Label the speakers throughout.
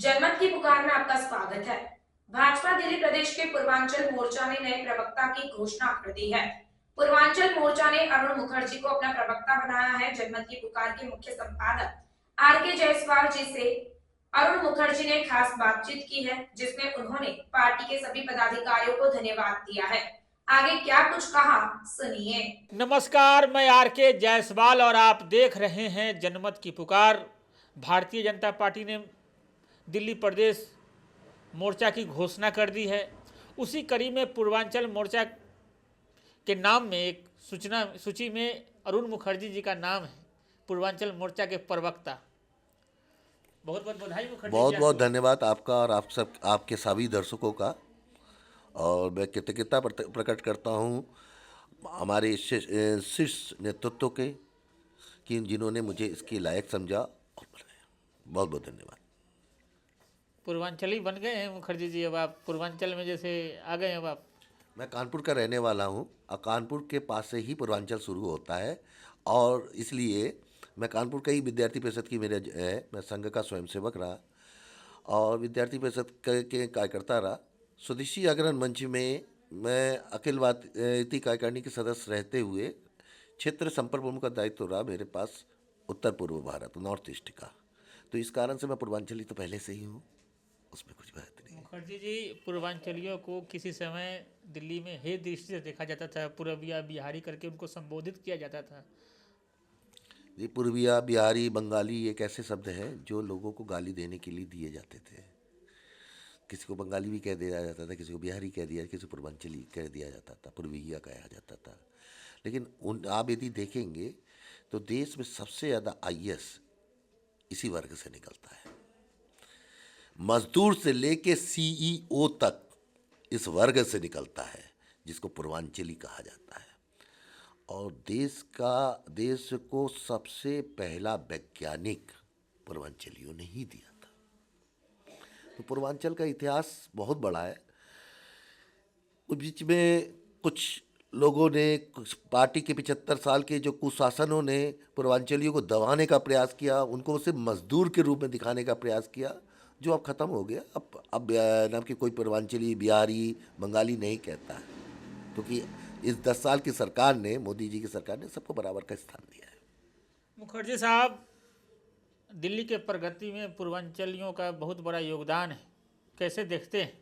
Speaker 1: जनमत की पुकार में आपका स्वागत है। भाजपा दिल्ली प्रदेश के पूर्वांचल मोर्चा ने नए प्रवक्ता की घोषणा कर दी है। पूर्वांचल मोर्चा ने अरुण मुखर्जी को अपना प्रवक्ता बनाया है। जनमत की पुकार के मुख्य संपादक आर.के. जायसवाल जी से अरुण मुखर्जी ने खास बातचीत की है, जिसमें उन्होंने पार्टी के सभी पदाधिकारियों को धन्यवाद दिया है। आगे क्या कुछ कहा, सुनिए।
Speaker 2: नमस्कार, मैं आर.के. जायसवाल और आप देख रहे हैं जनमत की पुकार। भारतीय जनता पार्टी ने दिल्ली प्रदेश मोर्चा की घोषणा कर दी है। उसी कड़ी में पूर्वांचल मोर्चा के नाम में एक सूची में अरुण मुखर्जी जी का नाम है, पूर्वांचल मोर्चा के प्रवक्ता। बहुत बहुत बधाई मुखर्जी जी
Speaker 3: बहुत बहुत
Speaker 2: आपको।
Speaker 3: धन्यवाद आपका और आप सब आपके सभी दर्शकों का। और मैं कृतज्ञता प्रकट करता हूँ हमारे शीर्ष नेतृत्व के कि जिन्होंने मुझे इसके लायक समझा और बनाया। बहुत बहुत धन्यवाद।
Speaker 2: पूर्वांचली बन गए हैं मुखर्जी जी, अब आप पूर्वांचल में जैसे आ गए अब आप।
Speaker 3: मैं कानपुर का रहने वाला हूँ और कानपुर के पास से ही पूर्वांचल शुरू होता है और इसलिए मैं कानपुर का ही विद्यार्थी परिषद की मेरे है, मैं संघ का स्वयंसेवक रहा और विद्यार्थी परिषद के कार्यकर्ता रहा। स्वदेशी जागरण मंच में मैं अखिलवादी कार्यकारिणी के सदस्य रहते हुए क्षेत्र संपर्क प्रमुख का दायित्व रहा मेरे पास उत्तर पूर्व भारत नॉर्थ ईस्ट का। तो इस कारण से मैं पूर्वांचली तो पहले से ही हूँ, उसमें कुछ बात नहीं।
Speaker 2: मुखर्जी जी, पूर्वांचलियों को किसी समय दिल्ली में हे दृष्टि से देखा जाता था, पूर्विया बिहारी करके उनको संबोधित किया जाता था।
Speaker 3: ये पूर्विया बिहारी बंगाली एक ऐसे शब्द हैं जो लोगों को गाली देने के लिए दिए जाते थे। किसी को बंगाली भी कह दिया जाता था, किसी को बिहारी कह दिया, किसी को पूर्वांचली कह दिया जाता था, पूर्विया कहा जाता था। लेकिन आप यदि देखेंगे तो देश में सबसे ज़्यादा आईएएस इसी वर्ग से निकलता है। मजदूर से लेके सीईओ तक इस वर्ग से निकलता है, जिसको पूर्वांचली कहा जाता है। और देश को सबसे पहला वैज्ञानिक पूर्वांचलियों ने ही दिया था। तो पूर्वांचल का इतिहास बहुत बड़ा है। उस बीच में कुछ लोगों ने, कुछ पार्टी के 75 साल के जो कुशासनों ने पूर्वांचलियों को दबाने का प्रयास किया, उनको सिर्फ मजदूर के रूप में दिखाने का प्रयास किया, जो अब ख़त्म हो गया। अब नाम की कोई पूर्वांचली बिहारी बंगाली नहीं कहता है, क्योंकि इस 10 साल की सरकार ने, मोदी जी की सरकार ने सबको बराबर का स्थान दिया है।
Speaker 2: मुखर्जी साहब, दिल्ली के प्रगति में पूर्वांचलियों का बहुत बड़ा योगदान है, कैसे देखते हैं?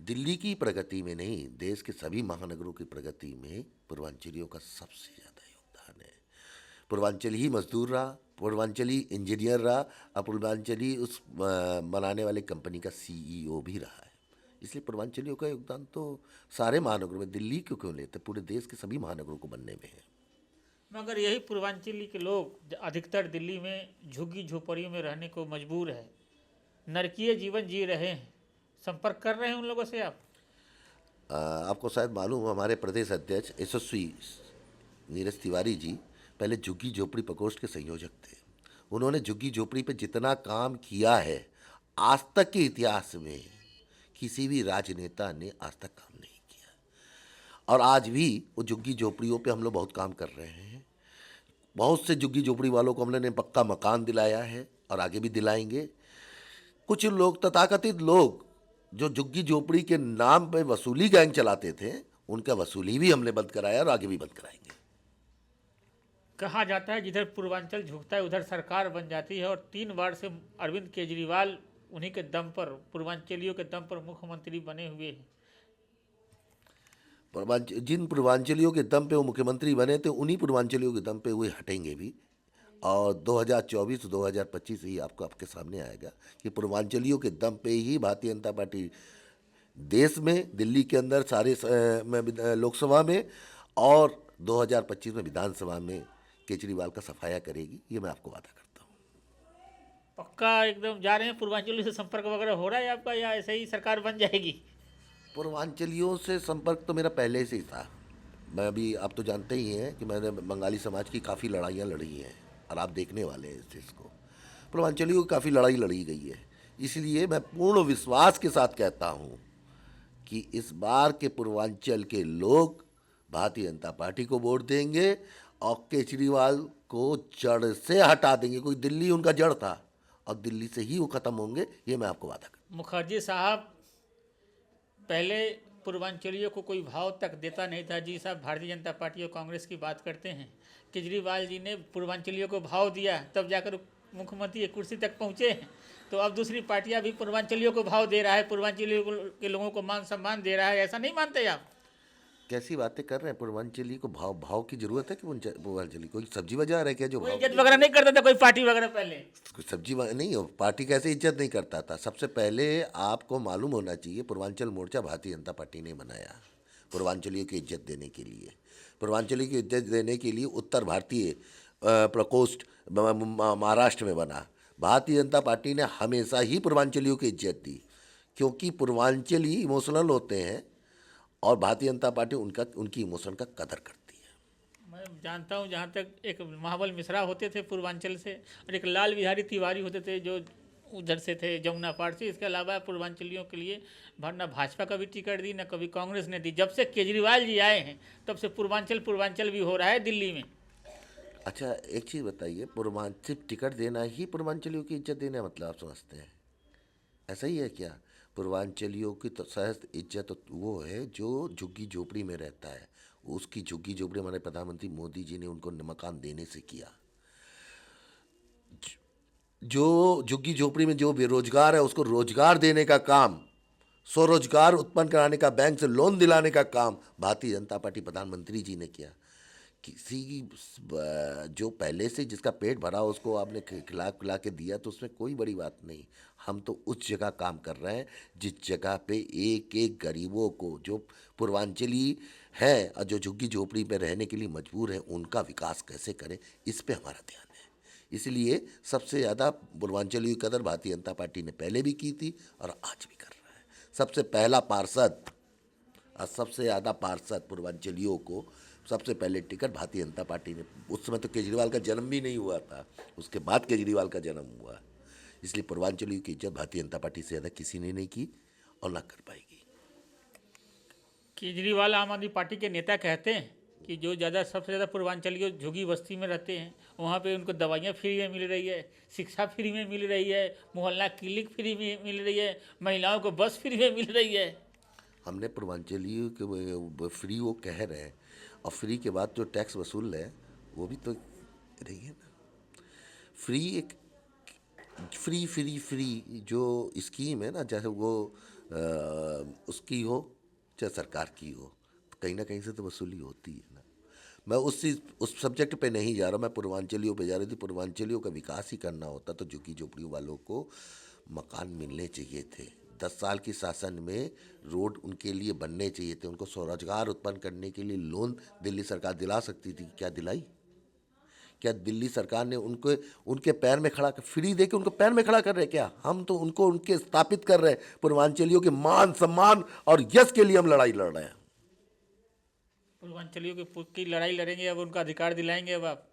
Speaker 3: दिल्ली की प्रगति में नहीं, देश के सभी महानगरों की प्रगति में पूर्वांचलियों का सबसे ज़्यादा योगदान है। पूर्वांचल ही मजदूर रहा, पूर्वांचली इंजीनियर रहा और पूर्वांचली उस बनाने वाले कंपनी का सीईओ भी रहा है। इसलिए पूर्वांचलियों का योगदान तो सारे महानगरों में, दिल्ली क्यों लेते, पूरे देश के सभी महानगरों को बनने में है।
Speaker 2: मगर यही पूर्वांचली के लोग अधिकतर दिल्ली में झुग्गी झोपड़ियों में रहने को मजबूर है, नरकीय जीवन जी रहे हैं। संपर्क कर रहे हैं उन लोगों से आप?
Speaker 3: आपको शायद मालूम हो, हमारे प्रदेश अध्यक्ष यशस्वी नीरज तिवारी जी पहले झुग्गी झोपड़ी प्रकोष्ठ के संयोजक थे। उन्होंने झुग्गी झोपड़ी पे जितना काम किया है, आज तक के इतिहास में किसी भी राजनेता ने आज तक काम नहीं किया। और आज भी वो झुग्गी झोपड़ियों पे हम लोग बहुत काम कर रहे हैं। बहुत से झुग्गी झोपड़ी वालों को हमने पक्का मकान दिलाया है और आगे भी दिलाएंगे। कुछ लोग, तथाकथित लोग, जो झुग्गी झोपड़ी के नाम पे वसूली गैंग चलाते थे, उनका वसूली भी हमने बंद कराया और आगे भी बंद कराएंगे।
Speaker 2: कहा जाता है जिधर पूर्वांचल झुकता है उधर सरकार बन जाती है, और 3 बार से अरविंद केजरीवाल उन्हीं के दम पर, पूर्वांचलियों के दम पर मुख्यमंत्री बने हुए हैं।
Speaker 3: जिन पूर्वांचलियों के दम पे वो मुख्यमंत्री बने थे, उन्हीं पूर्वांचलियों के दम पे वो हटेंगे भी। और 2024-2025 ही आपके सामने आएगा कि पूर्वांचलियों के दम पे ही भारतीय जनता पार्टी देश में, दिल्ली के अंदर सारे लोकसभा में और 2025 में विधानसभा में केजरीवाल का सफाया करेगी। ये मैं आपको वादा करता हूँ।
Speaker 2: पक्का एकदम जा रहे हैं? पूर्वांचलियों से संपर्क वगैरह हो रहा है आपका, या ऐसे ही सरकार बन जाएगी?
Speaker 3: पूर्वांचलियों से संपर्क तो मेरा पहले से ही था। मैं अभी, आप तो जानते ही हैं कि मैंने बंगाली समाज की काफ़ी लड़ाइयाँ लड़ी हैं और आप देखने वाले हैं इस चीज़ को। पूर्वांचलियों की काफ़ी लड़ाई लड़ी गई है। इसलिए मैं पूर्ण विश्वास के साथ कहता हूँ कि इस बार के पूर्वांचल के लोग भारतीय जनता पार्टी को वोट देंगे और केजरीवाल को जड़ से हटा देंगे। कोई दिल्ली उनका जड़ था और दिल्ली से ही वो ख़त्म होंगे, ये मैं आपको वादा करता
Speaker 2: मुखर्जी साहब पहले पूर्वांचलियों को कोई भाव तक देता नहीं था। जी साहब भारतीय जनता पार्टी और कांग्रेस की बात करते हैं, केजरीवाल जी ने पूर्वांचलियों को भाव दिया तब जाकर मुख्यमंत्री की कुर्सी तक पहुँचे हैं। तो अब दूसरी पार्टियां भी पूर्वांचलियों को भाव दे रहा है, पूर्वांचलियों के लोगों को मान सम्मान दे रहा है, ऐसा नहीं मानते आप?
Speaker 3: कैसी बातें कर रहे हैं? पूर्वांचली को भाव भाव की जरूरत है कि पूर्वांचली कोई सब्जी बाजार है क्या जो
Speaker 2: कोई
Speaker 3: भाव
Speaker 2: इज्जत वगैरह नहीं करता था कोई पार्टी वगैरह पहले?
Speaker 3: कोई सब्जी नहीं हो, पार्टी कैसे इज्जत नहीं करता था? सबसे पहले आपको मालूम होना चाहिए, पूर्वांचल मोर्चा भारतीय जनता पार्टी ने बनाया पूर्वांचलियों की इज्जत देने के लिए। पूर्वांचलियों की इज्जत देने के लिए उत्तर भारतीय प्रकोष्ठ महाराष्ट्र में बना। भारतीय जनता पार्टी ने हमेशा ही पूर्वांचलियों की इज्जत दी, क्योंकि पूर्वांचली इमोशनल होते हैं और भारतीय जनता पार्टी उनकी इमोशन का कदर करती है।
Speaker 2: मैं जानता हूँ, जहाँ तक एक महाबल मिश्रा होते थे पूर्वांचल से और एक लाल बिहारी तिवारी होते थे जो उधर से थे, जमुना पार्ट से। इसके अलावा पूर्वांचलियों के लिए ना भाजपा का भी टिकट दी, ना कभी कांग्रेस ने दी। जब से केजरीवाल जी आए हैं तब से पूर्वांचल भी हो रहा है दिल्ली में।
Speaker 3: अच्छा, एक चीज़ बताइए, पूर्वांचल टिकट देना ही पूर्वांचलियों की इज्जत देना मतलब आप समझते हैं? ऐसा ही है क्या? पूर्वांचलियों की तो सहज इज्जत तो वो है जो झुग्गी झोपड़ी में रहता है। उसकी झुग्गी झोपड़ी हमारे प्रधानमंत्री मोदी जी ने उनको मकान देने से किया। जो झुग्गी झोपड़ी में जो बेरोजगार है उसको रोजगार देने का काम, स्वरोजगार उत्पन्न कराने का, बैंक से लोन दिलाने का काम भारतीय जनता पार्टी प्रधानमंत्री जी ने किया। किसी जो पहले से जिसका पेट भरा उसको आपने खिला के दिया तो उसमें कोई बड़ी बात नहीं। हम तो उस जगह काम कर रहे हैं जिस जगह पे एक एक गरीबों को, जो पूर्वांचली हैं और जो झुग्गी झोपड़ी में रहने के लिए मजबूर हैं, उनका विकास कैसे करें, इस पे हमारा ध्यान है। इसलिए सबसे ज़्यादा पूर्वांचली की कदर भारतीय जनता पार्टी ने पहले भी की थी और आज भी कर रहा है। सबसे पहला पार्षद और सबसे ज़्यादा पार्षद पूर्वांचलियों को सबसे पहले टिकट भारतीय जनता पार्टी ने, उस समय तो केजरीवाल का जन्म भी नहीं हुआ था, उसके बाद केजरीवाल का जन्म हुआ। इसलिए पूर्वांचलियों की इज्जत भारतीय जनता पार्टी से ज़्यादा किसी ने नहीं की और ना कर पाएगी।
Speaker 2: केजरीवाल आम आदमी पार्टी के नेता कहते हैं कि जो सबसे ज़्यादा पूर्वांचलियों झुग्गी बस्ती में रहते हैं वहाँ पे उनको दवाइयाँ फ्री में मिल रही है, शिक्षा फ्री में मिल रही है, मोहल्ला क्लिनिक फ्री में मिल रही है, महिलाओं को बस फ्री में मिल रही है।
Speaker 3: हमने पूर्वांचलियों के फ्री वो कह रहे हैं और फ्री के बाद जो टैक्स वसूल है वो भी तो रही है ना। फ्री एक फ्री फ्री फ्री जो स्कीम है ना, चाहे वो उसकी हो चाहे सरकार की हो, तो कहीं ना कहीं से तो वसूली होती है ना। मैं उस सब्जेक्ट पे नहीं जा रहा, मैं पूर्वांचलियों पे जा रही थी। पूर्वांचलियों का विकास ही करना होता तो झुग्गी झोपड़ियों वालों को मकान मिलने चाहिए थे। 10 साल की शासन में रोड उनके लिए बनने चाहिए थे। उनको स्वरोजगार उत्पन्न करने के लिए लोन दिल्ली सरकार दिला सकती थी, क्या दिलाई? क्या दिल्ली सरकार ने उनके पैर में खड़ा फ्री दे के उनको पैर में खड़ा कर रहे क्या? हम तो उनको उनके स्थापित कर रहे हैं। पूर्वांचलियों के मान सम्मान और यश के लिए हम लड़ाई लड़ रहे हैं।
Speaker 2: पूर्वांचलियों की लड़ाई लड़ेंगे, अब उनका अधिकार दिलाएंगे। अब आप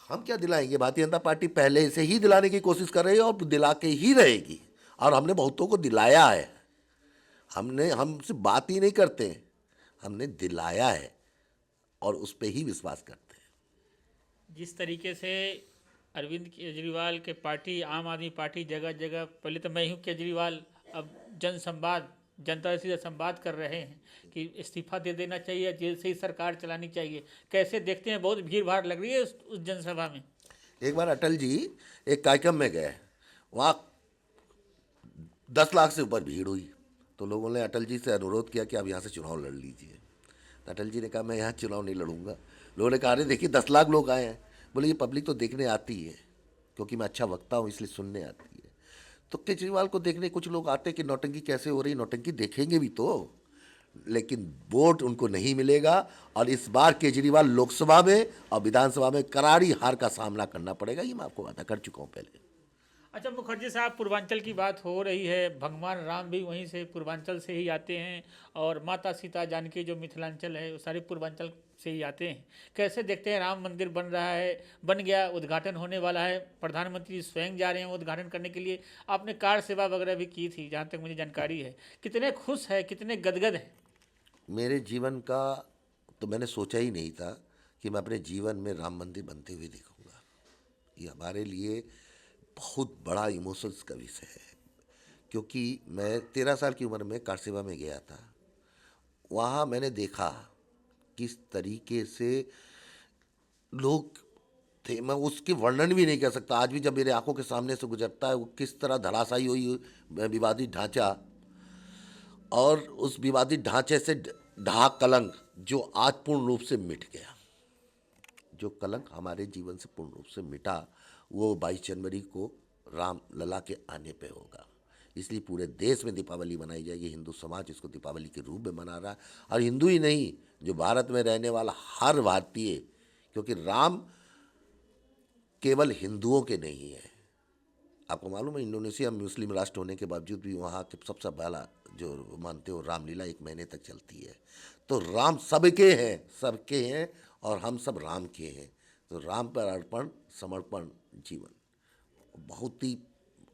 Speaker 3: हम क्या दिलाएंगे? भारतीय जनता पार्टी पहले से ही दिलाने की कोशिश कर रही है और दिला के ही रहेगी, और हमने बहुतों को दिलाया है। हम सिर्फ बात ही नहीं करते, हमने दिलाया है और उस पर ही विश्वास करते हैं।
Speaker 2: जिस तरीके से अरविंद केजरीवाल के पार्टी आम आदमी पार्टी जगह जगह, पहले तो मैं हूँ केजरीवाल, अब जन संवाद, जनता से सीधा संवाद कर रहे हैं कि इस्तीफा दे देना चाहिए, जेल से ही सरकार चलानी चाहिए। कैसे देखते हैं? बहुत भीड़ भाड़ लग रही है उस जनसभा में।
Speaker 3: एक बार अटल जी एक कार्यक्रम में गए, वहाँ 10 लाख से ऊपर भीड़ हुई, तो लोगों ने अटल जी से अनुरोध किया कि आप यहाँ से चुनाव लड़ लीजिए। तो अटल जी ने कहा मैं यहाँ चुनाव नहीं लड़ूंगा। लोगों ने कहा अरे देखिए 10 लाख लोग आए हैं। बोले ये पब्लिक तो देखने आती है, क्योंकि मैं अच्छा वक्ता हूँ इसलिए सुनने आती है। तो केजरीवाल को देखने कुछ लोग आते कि नौटंकी कैसे हो रही, नौटंकी देखेंगे भी तो, लेकिन वोट उनको नहीं मिलेगा। और इस बार केजरीवाल लोकसभा में और विधानसभा में करारी हार का सामना करना पड़ेगा, ये मैं आपको वादा कर चुका हूँ पहले।
Speaker 2: अच्छा मुखर्जी साहब, पूर्वांचल की बात हो रही है, भगवान राम भी वहीं से पूर्वांचल से ही आते हैं और माता सीता जानकी जो मिथिलांचल है वो सारे पूर्वांचल से ही आते हैं। कैसे देखते हैं? राम मंदिर बन रहा है, बन गया, उद्घाटन होने वाला है, प्रधानमंत्री स्वयं जा रहे हैं उद्घाटन करने के लिए। आपने कार सेवा वगैरह भी की थी जहाँ तक मुझे जानकारी है। कितने खुश है, कितने गदगद हैं?
Speaker 3: मेरे जीवन का तो मैंने सोचा ही नहीं था कि मैं अपने जीवन में राम मंदिर बनते हुए देखूंगा। ये हमारे लिए बहुत बड़ा इमोशंस का विषय है, क्योंकि मैं 13 साल की उम्र में कारसेवा में गया था। वहाँ मैंने देखा किस तरीके से लोग थे, मैं उसकी वर्णन भी नहीं कर सकता। आज भी जब मेरे आंखों के सामने से गुजरता है, वो किस तरह धराशायी हुई विवादित ढांचा, और उस विवादित ढांचे से ढहा कलंक जो आज पूर्ण रूप से मिट गया। जो कलंक हमारे जीवन से पूर्ण रूप से मिटा, वो 22 जनवरी को राम लला के आने पे होगा। इसलिए पूरे देश में दीपावली मनाई जाएगी। हिंदू समाज इसको दीपावली के रूप में मना रहा है, और हिंदू ही नहीं, जो भारत में रहने वाला हर भारतीय, क्योंकि राम केवल हिंदुओं के नहीं है। आपको मालूम है, इंडोनेशिया मुस्लिम राष्ट्र होने के बावजूद भी वहाँ के सबसे पहला जो मानते हो रामलीला 1 महीने तक चलती है। तो राम सबके हैं और हम सब राम के हैं। तो राम पर अर्पण समर्पण जीवन बहुत ही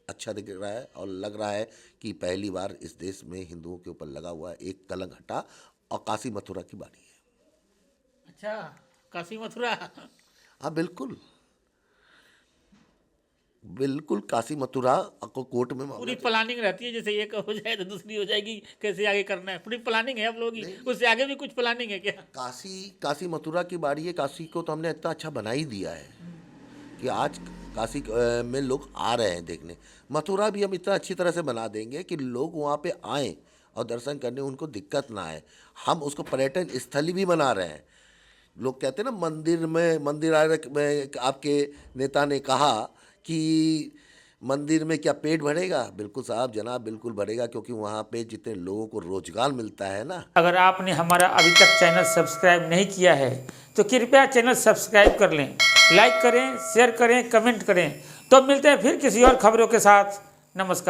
Speaker 3: अच्छा दिख रहा है, और लग रहा है कि पहली बार इस देश में हिंदुओं के ऊपर लगा हुआ एक कलंक हटा, और काशी मथुरा की बारी है।
Speaker 2: अच्छा, काशी मथुरा।
Speaker 3: हाँ बिल्कुल बिल्कुल, काशी मथुरा को कोर्ट में
Speaker 2: पूरी प्लानिंग रहती है, जैसे एक हो जाए तो दूसरी हो जाएगी, कैसे आगे करना है, पूरी प्लानिंग है आप लोगों की। उससे आगे भी कुछ प्लानिंग है क्या?
Speaker 3: काशी मथुरा की बारी है। काशी को तो हमने इतना अच्छा बना ही दिया है कि आज काशी में लोग आ रहे हैं देखने। मथुरा भी हम इतना अच्छी तरह से बना देंगे कि लोग वहाँ पे आएँ और दर्शन करने उनको दिक्कत ना आए। हम उसको पर्यटन स्थली भी बना रहे हैं। लोग कहते हैं ना, मंदिर में आपके नेता ने कहा कि मंदिर में क्या पेट भरेगा? बिल्कुल साहब जनाब, बिल्कुल भरेगा, क्योंकि वहाँ पे जितने लोगों को रोजगार मिलता है ना।
Speaker 2: अगर आपने हमारा अभी तक चैनल सब्सक्राइब नहीं किया है तो कृपया चैनल सब्सक्राइब कर लें, लाइक करें, शेयर करें, कमेंट करें। तो मिलते हैं फिर किसी और खबरों के साथ। नमस्कार।